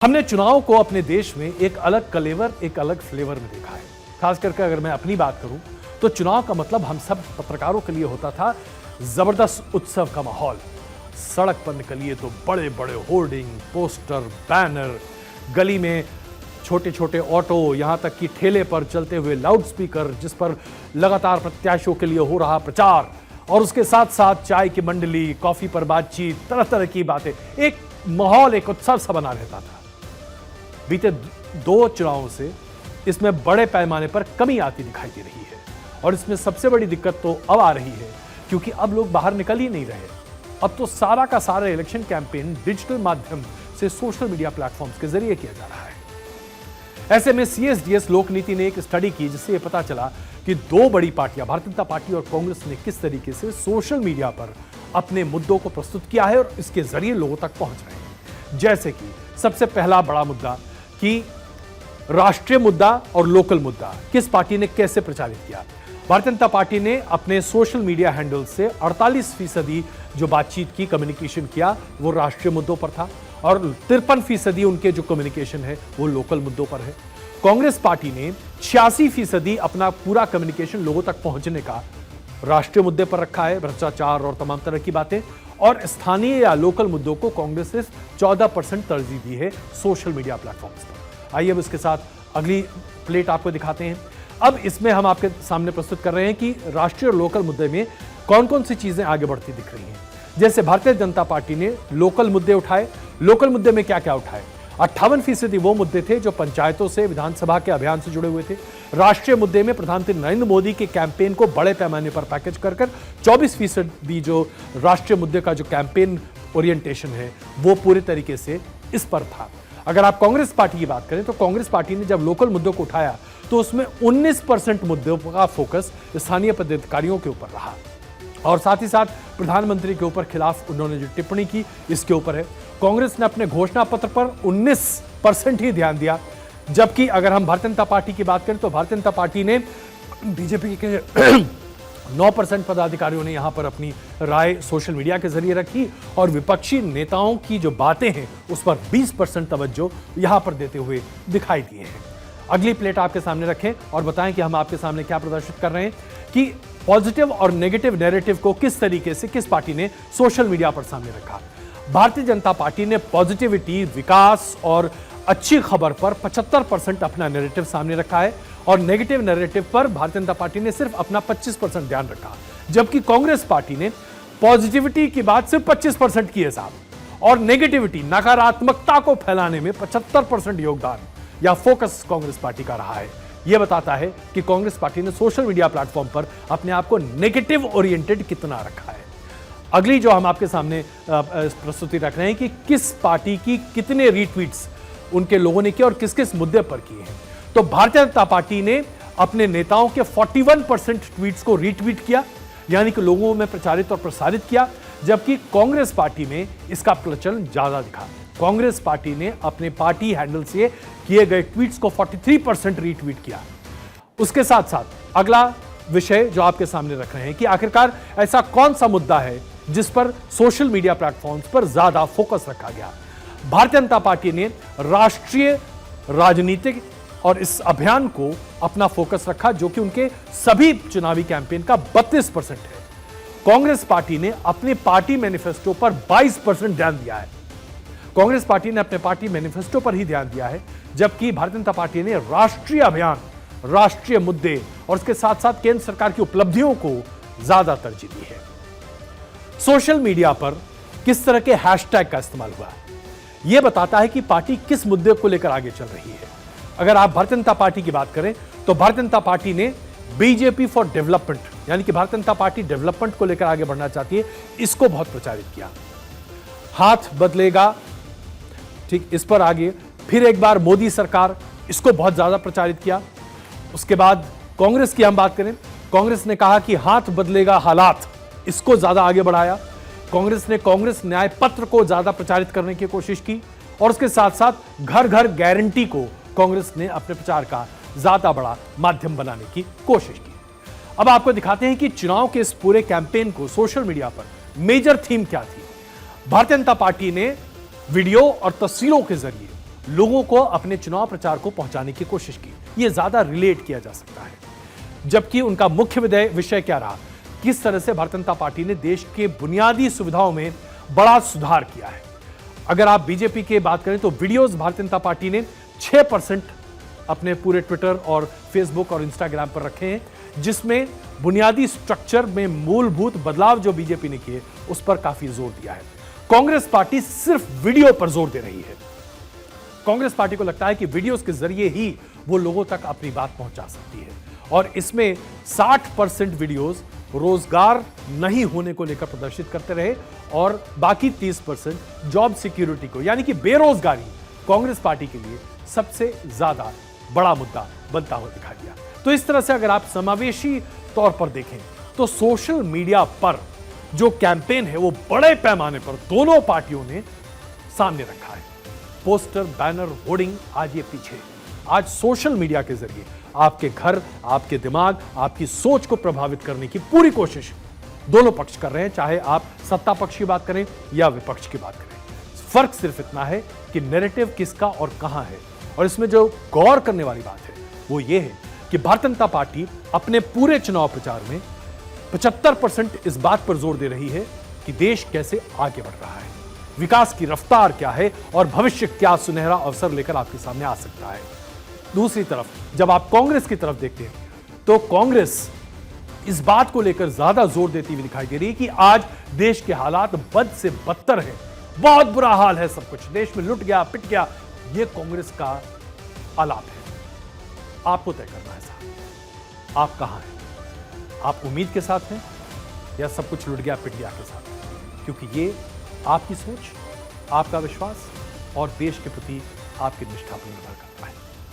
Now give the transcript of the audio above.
हमने चुनाव को अपने देश में एक अलग कलेवर, एक अलग फ्लेवर में देखा है। खास करके अगर मैं अपनी बात करूं तो चुनाव का मतलब हम सब पत्रकारों के लिए होता था जबरदस्त उत्सव का माहौल। सड़क पर निकलिए तो बड़े बड़े होर्डिंग, पोस्टर, बैनर, गली में छोटे छोटे ऑटो, यहां तक कि ठेले पर चलते हुए लाउड स्पीकर जिस पर लगातार प्रत्याशियों के लिए हो रहा प्रचार, और उसके साथ साथ चाय की मंडली, कॉफी पर बातचीत, तरह तरह की बातें, एक माहौल, एक उत्सव सा बना रहता था। बीते दो चुनावों से इसमें बड़े पैमाने पर कमी आती दिखाई दे रही है, और इसमें सबसे बड़ी दिक्कत तो अब आ रही है क्योंकि अब लोग बाहर निकल ही नहीं रहे। अब तो सारा का सारा इलेक्शन कैंपेन डिजिटल माध्यम से सोशल मीडिया प्लेटफॉर्म्स के जरिए किया जा रहा है। ऐसे में सीएसडीएस लोक नीति ने एक स्टडी की जिससे यह पता चला कि दो बड़ी पार्टियां भारतीय जनता पार्टी और कांग्रेस ने किस तरीके से सोशल मीडिया पर अपने मुद्दों को प्रस्तुत किया है और इसके जरिए लोगों तक पहुंच रहे हैं। जैसे कि सबसे पहला बड़ा मुद्दा कि राष्ट्रीय मुद्दा और लोकल मुद्दा किस पार्टी ने कैसे प्रचारित किया। भारतीय जनता पार्टी ने अपने सोशल मीडिया हैंडल से 48% जो बातचीत की, कम्युनिकेशन किया, वो राष्ट्रीय मुद्दों पर था, और 53% उनके जो कम्युनिकेशन है वो लोकल मुद्दों पर है। कांग्रेस पार्टी ने 86% अपना पूरा कम्युनिकेशन लोगों तक पहुंचने का राष्ट्रीय मुद्दे पर रखा है, भ्रष्टाचार और तमाम तरह की बातें, और स्थानीय या लोकल मुद्दों को कांग्रेस ने 14% तरजीह दी है सोशल मीडिया प्लेटफॉर्म्स पर। आइए अब इसके साथ अगली प्लेट आपको दिखाते हैं। अब इसमें हम आपके सामने प्रस्तुत कर रहे हैं कि राष्ट्रीय और लोकल मुद्दे में कौन कौन सी चीजें आगे बढ़ती दिख रही हैं। जैसे भारतीय जनता पार्टी ने लोकल मुद्दे उठाए। लोकल मुद्दे में क्या क्या उठाए? 58% वो मुद्दे थे जो पंचायतों से, विधानसभा के अभियान से जुड़े हुए थे। राष्ट्रीय मुद्दे में प्रधानमंत्री नरेंद्र मोदी के कैंपेन को बड़े पैमाने पर पैकेज कर 24% जो राष्ट्रीय मुद्दे का जो कैंपेन ओरिएंटेशन है वो पूरे तरीके से इस पर था। अगर आप कांग्रेस पार्टी की बात करें तो कांग्रेस पार्टी ने जब लोकल मुद्दों को उठाया तो उसमें 19% मुद्दों का फोकस स्थानीय पदाधिकारियों के ऊपर रहा, और साथ ही साथ प्रधानमंत्री के ऊपर खिलाफ उन्होंने जो टिप्पणी की इसके ऊपर है। कांग्रेस ने अपने घोषणा पत्र पर 19% ही ध्यान दिया, जबकि अगर हम भारतीय जनता पार्टी की बात करें तो भारतीय जनता पार्टी ने बीजेपी के 9% पदाधिकारियों ने यहां पर अपनी राय सोशल मीडिया के जरिए रखी, और विपक्षी नेताओं की जो बातें हैं उस पर 20% तवज्जो यहां पर देते हुए दिखाई दिए हैं। अगली प्लेट आपके सामने रखें और बताएं कि हम आपके सामने क्या प्रदर्शित कर रहे हैं कि पॉजिटिव और नेगेटिव नैरेटिव को किस तरीके से किस पार्टी ने सोशल मीडिया पर सामने रखा। भारतीय जनता पार्टी ने पॉजिटिविटी, विकास और अच्छी खबर पर 75% अपना नैरेटिव सामने रखा है, और नेगेटिव नैरेटिव पर भारतीय जनता पार्टी ने सिर्फ अपना 25% ध्यान रखा, जबकि कांग्रेस पार्टी ने पॉजिटिविटी की बात सिर्फ 25% की है साहब, और नेगेटिविटी, नकारात्मकता को फैलाने में 75% योगदान या फोकस कांग्रेस पार्टी का रहा है। यह बताता है कि कांग्रेस पार्टी ने सोशल मीडिया प्लेटफॉर्म पर अपने आप को नेगेटिव ओरिएंटेड कितना रखा है। अगली जो हम आपके सामने प्रस्तुति रख रहे हैं कि किस पार्टी की कितने रीट्वीट्स उनके लोगों ने किए और किस किस मुद्दे पर किए हैं। तो भारतीय जनता पार्टी ने अपने नेताओं के 41% ट्वीट्स को रीट्वीट किया, यानी कि लोगों में प्रचारित और प्रसारित किया, जबकि कांग्रेस पार्टी में इसका प्रचलन ज्यादा दिखा। कांग्रेस पार्टी ने अपने पार्टी हैंडल से किए गए ट्वीट्स को 43% रीट्वीट किया। उसके साथ साथ अगला विषय जो आपके सामने रख रहे हैं कि आखिरकार ऐसा कौन सा मुद्दा है जिस पर सोशल मीडिया प्लेटफॉर्म्स पर ज्यादा फोकस रखा गया। भारतीय जनता पार्टी ने राष्ट्रीय राजनीतिक और इस अभियान को अपना फोकस रखा, जो कि उनके सभी चुनावी कैंपेन का 32% है। कांग्रेस पार्टी ने अपने पार्टी मैनिफेस्टो पर 22% ध्यान दिया है। कांग्रेस पार्टी ने अपने पार्टी मैनिफेस्टो पर ही ध्यान दिया है, जबकि भारतीय जनता पार्टी ने राष्ट्रीय अभियान, राष्ट्रीय मुद्दे और उसके साथ साथ केंद्र सरकार की उपलब्धियों को ज्यादा तरजीह दी है। सोशल मीडिया पर किस तरह के हैशटैग का इस्तेमाल हुआ, यह बताता है कि पार्टी किस मुद्दे को लेकर आगे चल रही है। अगर आप भारतीय जनता पार्टी की बात करें तो भारतीय जनता पार्टी ने बीजेपी फॉर डेवलपमेंट, यानी कि भारतीय जनता पार्टी डेवलपमेंट को लेकर आगे बढ़ना चाहती है, इसको बहुत प्रचारित किया। हाथ बदलेगा, ठीक, इस पर आगे फिर एक बार मोदी सरकार, इसको बहुत ज्यादा प्रचारित किया। उसके बाद कांग्रेस की हम बात करें, कांग्रेस ने कहा कि हाथ बदलेगा हालात, इसको ज्यादा आगे बढ़ाया। कांग्रेस ने कांग्रेस न्याय पत्र को ज्यादा प्रचारित करने की कोशिश की, और उसके साथ साथ घर घर गारंटी को कांग्रेस ने अपने प्रचार का ज्यादा बड़ा माध्यम बनाने की कोशिश की। अब आपको दिखाते हैं कि चुनाव के इस पूरे कैंपेन को सोशल मीडिया पर मेजर थीम क्या थी। भारतीय जनता पार्टी ने वीडियो और तस्वीरों के जरिए लोगों को अपने चुनाव प्रचार को पहुंचाने की कोशिश की। यह ज्यादा रिलेट किया जा सकता है। जबकि उनका मुख्य विषय क्या रहा, किस तरह से भारतीय जनता पार्टी ने देश के बुनियादी सुविधाओं में बड़ा सुधार किया है। अगर आप बीजेपी की बात करें तो वीडियोस भारतीय जनता पार्टी ने 6% अपने पूरे ट्विटर और फेसबुक और इंस्टाग्राम पर रखे हैं, जिसमें बुनियादी स्ट्रक्चर में मूलभूत बदलाव जो बीजेपी ने किए उस पर काफी जोर दिया है। कांग्रेस पार्टी सिर्फ वीडियो पर जोर दे रही है। कांग्रेस पार्टी को लगता है कि वीडियोस के जरिए ही वो लोगों तक अपनी बात पहुंचा सकती है, और इसमें 60% वीडियोस रोजगार नहीं होने को लेकर प्रदर्शित करते रहे, और बाकी 30% जॉब सिक्योरिटी को, यानी कि बेरोजगारी कांग्रेस पार्टी के लिए सबसे ज्यादा बड़ा मुद्दा बनता हुआ दिखाई दिया। तो इस तरह से अगर आप समावेशी तौर पर देखें तो सोशल मीडिया पर जो कैंपेन है वो बड़े पैमाने पर दोनों पार्टियों ने सामने रखा है। पोस्टर, बैनर, होर्डिंग, आज ये पीछे, आज सोशल मीडिया के जरिए आपके घर, आपके दिमाग, आपकी सोच को प्रभावित करने की पूरी कोशिश दोनों पक्ष कर रहे हैं, चाहे आप सत्ता पक्ष की बात करें या विपक्ष की बात करें। फर्क सिर्फ इतना है कि नैरेटिव किसका और कहां है। और इसमें जो गौर करने वाली बात है वो ये है कि भारतीय जनता पार्टी अपने पूरे चुनाव प्रचार में 75% इस बात पर जोर दे रही है कि देश कैसे आगे बढ़ रहा है, विकास की रफ्तार क्या है और भविष्य क्या सुनहरा अवसर लेकर आपके सामने आ सकता है। दूसरी तरफ जब आप कांग्रेस की तरफ देखते हैं तो कांग्रेस इस बात को लेकर ज्यादा जोर देती हुई दिखाई दे रही है कि आज देश के हालात बद से बदतर हैं, बहुत बुरा हाल है, सब कुछ देश में लुट गया, पिट गया। यह कांग्रेस का आलाप है। आपको तय करना है साहब, आप कहां हैं? आप उम्मीद के साथ हैं या सब कुछ लुट गया, पिट गया के साथ? क्योंकि ये आपकी सोच, आपका विश्वास और देश के प्रति आपकी निष्ठा पर निर्भर करता है।